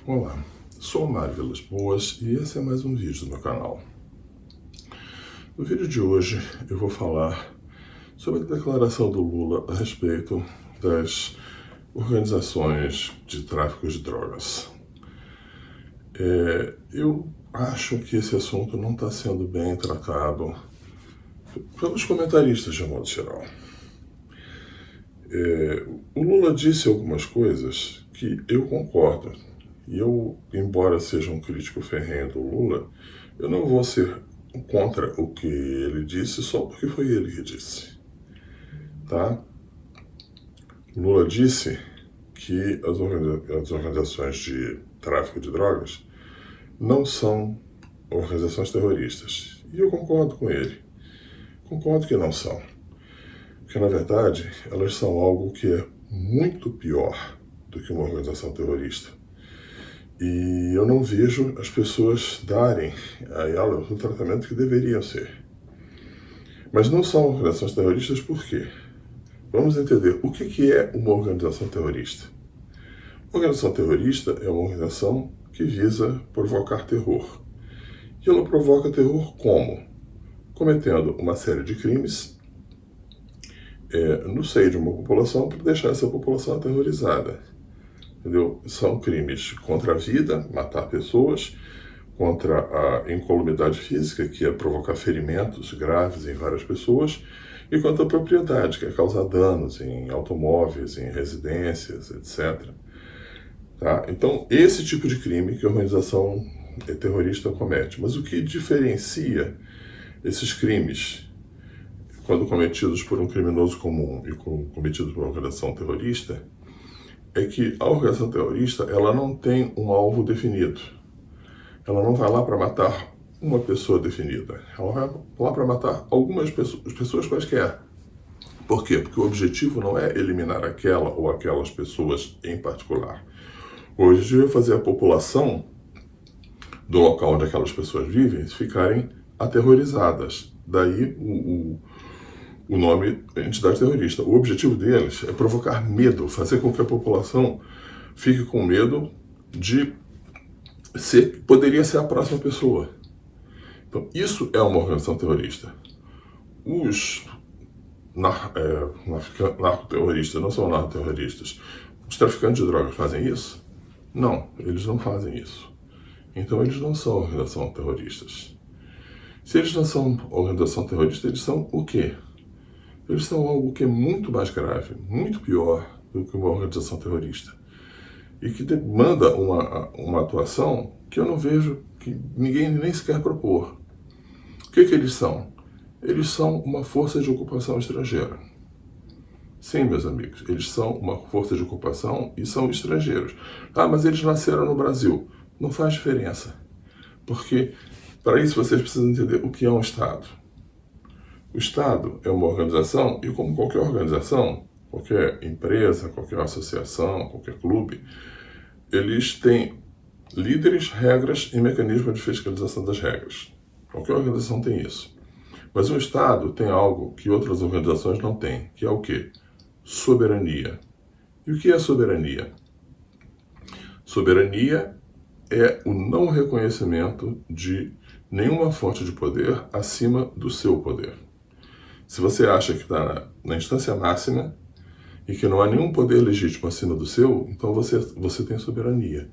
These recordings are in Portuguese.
Olá, sou o Mário Vilas Boas e esse é mais um vídeo do meu canal. No vídeo de hoje eu vou falar sobre a declaração do Lula a respeito das organizações de tráfico de drogas. Eu acho que esse assunto não está sendo bem tratado pelos comentaristas de modo geral. O Lula disse algumas coisas que eu concordo. E eu, embora seja um crítico ferrenho do Lula, eu não vou ser contra o que ele disse só porque foi ele que disse. Tá? Lula disse que as organizações de tráfico de drogas não são organizações terroristas. E eu concordo com ele. Concordo que não são. Porque, na verdade, elas são algo que é muito pior do que uma organização terrorista. E eu não vejo as pessoas darem a elas o tratamento que deveriam ser. Mas não são organizações terroristas por quê? Vamos entender o que é uma organização terrorista. Uma organização terrorista é uma organização que visa provocar terror. E ela provoca terror como? Cometendo uma série de crimes no seio de uma população para deixar essa população aterrorizada. Entendeu? São crimes contra a vida, matar pessoas, contra a incolumidade física, que é provocar ferimentos graves em várias pessoas, e contra a propriedade, que é causar danos em automóveis, em residências, etc. Tá? Então, esse tipo de crime que a organização terrorista comete. Mas o que diferencia esses crimes, quando cometidos por um criminoso comum e cometidos por uma organização terrorista, é que a organização terrorista ela não tem um alvo definido. Ela não vai lá para matar uma pessoa definida. Ela vai lá para matar algumas pessoas quaisquer. Por quê? Porque o objetivo não é eliminar aquela ou aquelas pessoas em particular. O objetivo é fazer a população do local onde aquelas pessoas vivem ficarem aterrorizadas. Daí o nome entidade terrorista. O objetivo deles é provocar medo, fazer com que a população fique com medo de poderia ser a próxima pessoa. Então, isso é uma organização terrorista. Os narcoterroristas não são narcoterroristas. Os traficantes de drogas fazem isso? Não, eles não fazem isso. Então, eles não são organização terroristas. Se eles não são organização terrorista, eles são o quê? Eles são algo que é muito mais grave, muito pior do que uma organização terrorista. E que demanda uma atuação que eu não vejo, que ninguém nem sequer propor. O que eles são? Eles são uma força de ocupação estrangeira. Sim, meus amigos, eles são uma força de ocupação e são estrangeiros. Ah, mas eles nasceram no Brasil. Não faz diferença. Porque, para isso, vocês precisam entender o que é um Estado. O Estado é uma organização e, como qualquer organização, qualquer empresa, qualquer associação, qualquer clube, eles têm líderes, regras e mecanismos de fiscalização das regras. Qualquer organização tem isso. Mas o Estado tem algo que outras organizações não têm, que é o quê? Soberania. E o que é soberania? Soberania é o não reconhecimento de nenhuma fonte de poder acima do seu poder. Se você acha que está na instância máxima e que não há nenhum poder legítimo acima do seu, então você tem soberania.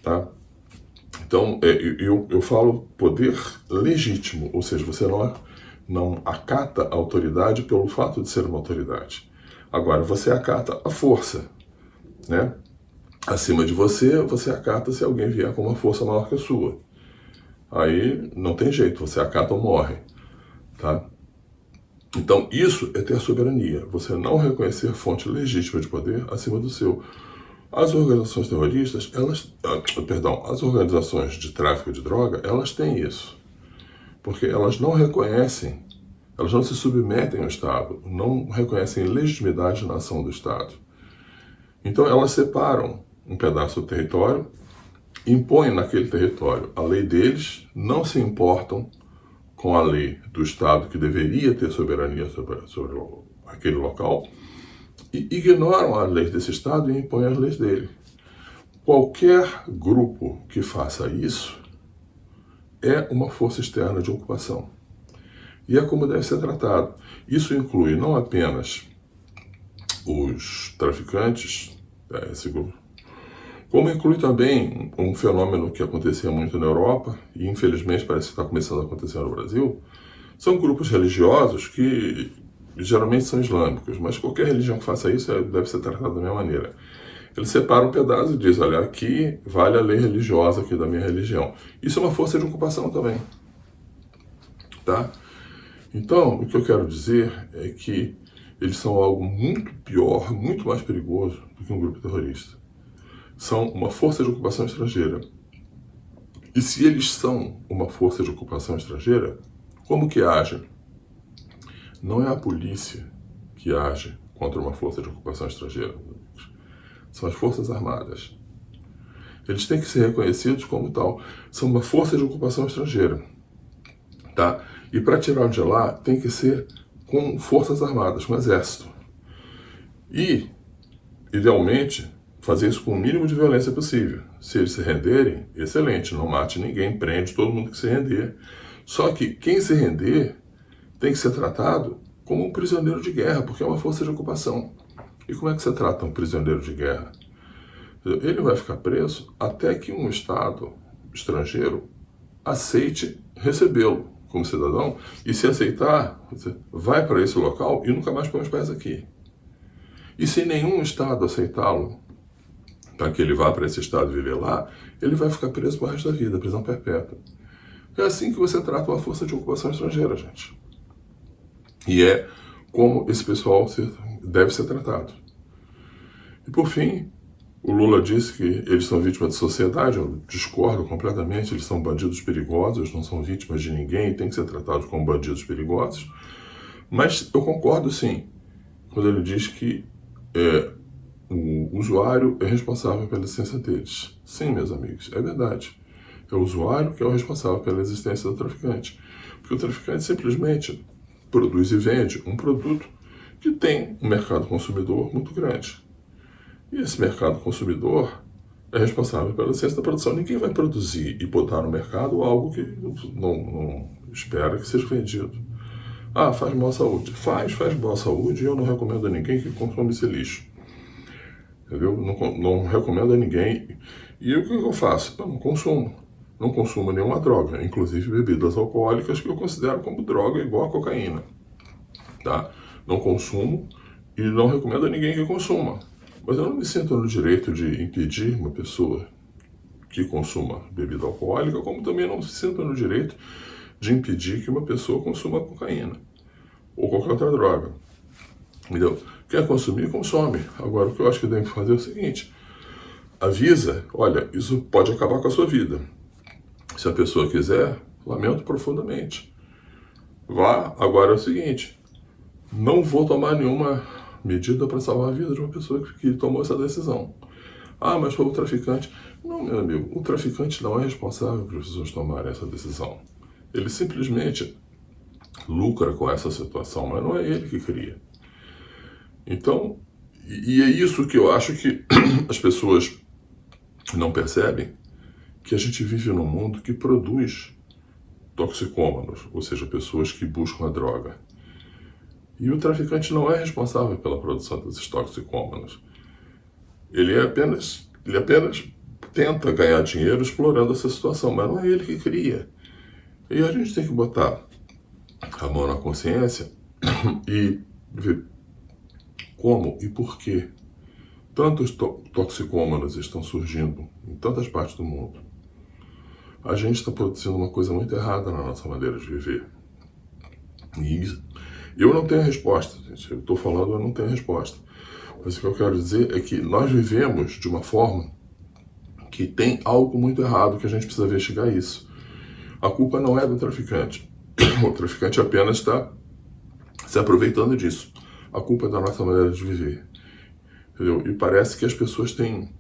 Tá? Então, eu falo poder legítimo, ou seja, você não acata a autoridade pelo fato de ser uma autoridade. Agora, você acata a força. Né? Acima de você acata se alguém vier com uma força maior que a sua. Aí não tem jeito, você acata ou morre. Tá? Então, isso é ter soberania. Você não reconhecer fonte legítima de poder acima do seu. As organizações terroristas, as organizações de tráfico de droga, elas têm isso. Porque elas não reconhecem, elas não se submetem ao Estado, não reconhecem legitimidade na ação do Estado. Então, elas separam um pedaço do território, impõem naquele território a lei deles, não se importam com a lei do Estado que deveria ter soberania sobre aquele local, e ignoram as leis desse Estado e impõem as leis dele. Qualquer grupo que faça isso é uma força externa de ocupação. E é como deve ser tratado. Isso inclui não apenas os traficantes, esse grupo, como inclui também um fenômeno que acontecia muito na Europa, e infelizmente parece que está começando a acontecer no Brasil, são grupos religiosos que geralmente são islâmicos, mas qualquer religião que faça isso deve ser tratada da mesma maneira. Ele separa um pedaço e diz, olha, aqui vale a lei religiosa aqui da minha religião. Isso é uma força de ocupação também. Tá? Então, o que eu quero dizer é que eles são algo muito pior, muito mais perigoso do que um grupo terrorista. São uma força de ocupação estrangeira. E se eles são uma força de ocupação estrangeira, como que agem? Não é a polícia que age contra uma força de ocupação estrangeira. São as Forças Armadas. Eles têm que ser reconhecidos como tal. São uma força de ocupação estrangeira. Tá? E para tirar de lá, tem que ser com Forças Armadas, com Exército. E, idealmente, fazer isso com o mínimo de violência possível. Se eles se renderem, excelente, não mate ninguém, prende todo mundo que se render. Só que quem se render tem que ser tratado como um prisioneiro de guerra, porque é uma força de ocupação. E como é que você trata um prisioneiro de guerra? Ele vai ficar preso até que um Estado estrangeiro aceite recebê-lo como cidadão, e se aceitar, você vai para esse local e nunca mais põe os pés aqui. E se nenhum Estado aceitá-lo, para que ele vá para esse Estado viver lá, ele vai ficar preso para o resto da vida, prisão perpétua. É assim que você trata uma força de ocupação estrangeira, gente. E é como esse pessoal deve ser tratado. E por fim, o Lula disse que eles são vítimas de sociedade. Eu discordo completamente, eles são bandidos perigosos, não são vítimas de ninguém e têm que ser tratados como bandidos perigosos. Mas eu concordo sim, quando ele diz que o usuário é responsável pela existência deles. Sim, meus amigos, é verdade. É o usuário que é o responsável pela existência do traficante. Porque o traficante simplesmente produz e vende um produto que tem um mercado consumidor muito grande. E esse mercado consumidor é responsável pela ciência da produção. Ninguém vai produzir e botar no mercado algo que não espera que seja vendido. Ah, faz boa saúde. Faz boa saúde e eu não recomendo a ninguém que consuma esse lixo. Entendeu? Não recomendo a ninguém. E o que eu faço? Eu não consumo. Não consumo nenhuma droga, inclusive bebidas alcoólicas que eu considero como droga igual a cocaína. Tá? Não consumo e não recomendo a ninguém que consuma. Mas eu não me sinto no direito de impedir uma pessoa que consuma bebida alcoólica, como também não me sinto no direito de impedir que uma pessoa consuma cocaína ou qualquer outra droga. Entendeu? Quer consumir, consome. Agora, o que eu acho que tem que fazer é o seguinte: avisa, olha, isso pode acabar com a sua vida. Se a pessoa quiser, lamento profundamente. Vá, agora é o seguinte: não vou tomar nenhuma medida para salvar a vida de uma pessoa que tomou essa decisão. Ah, mas foi o traficante. Não, meu amigo, o traficante não é responsável por as pessoas tomarem essa decisão. Ele simplesmente lucra com essa situação, mas não é ele que cria. Então, e é isso que eu acho que as pessoas não percebem, que a gente vive num mundo que produz toxicômanos, ou seja, pessoas que buscam a droga. E o traficante não é responsável pela produção desses toxicômanos. Ele apenas tenta ganhar dinheiro explorando essa situação, mas não é ele que cria. E a gente tem que botar a mão na consciência e ver como e por que tantos toxicômanos estão surgindo em tantas partes do mundo. A gente está produzindo uma coisa muito errada na nossa maneira de viver. E eu não tenho resposta, gente. Eu estou falando, eu não tenho resposta. Mas o que eu quero dizer é que nós vivemos de uma forma que tem algo muito errado, que a gente precisa investigar isso. A culpa não é do traficante. O traficante apenas está se aproveitando disso. A culpa é da nossa maneira de viver. Entendeu? E parece que as pessoas têm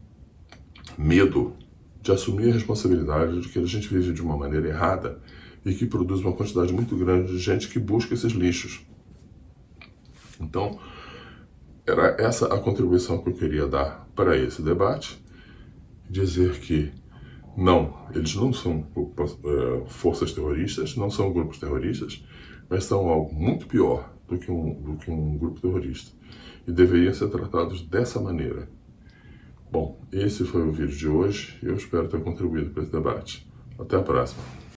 medo de assumir a responsabilidade de que a gente vive de uma maneira errada e que produz uma quantidade muito grande de gente que busca esses lixos. Então, era essa a contribuição que eu queria dar para esse debate. dizer que não, eles não são forças terroristas, não são grupos terroristas, mas são algo muito pior do que um grupo terrorista. E deveriam ser tratados dessa maneira. Bom, esse foi o vídeo de hoje e eu espero ter contribuído para esse debate. Até a próxima.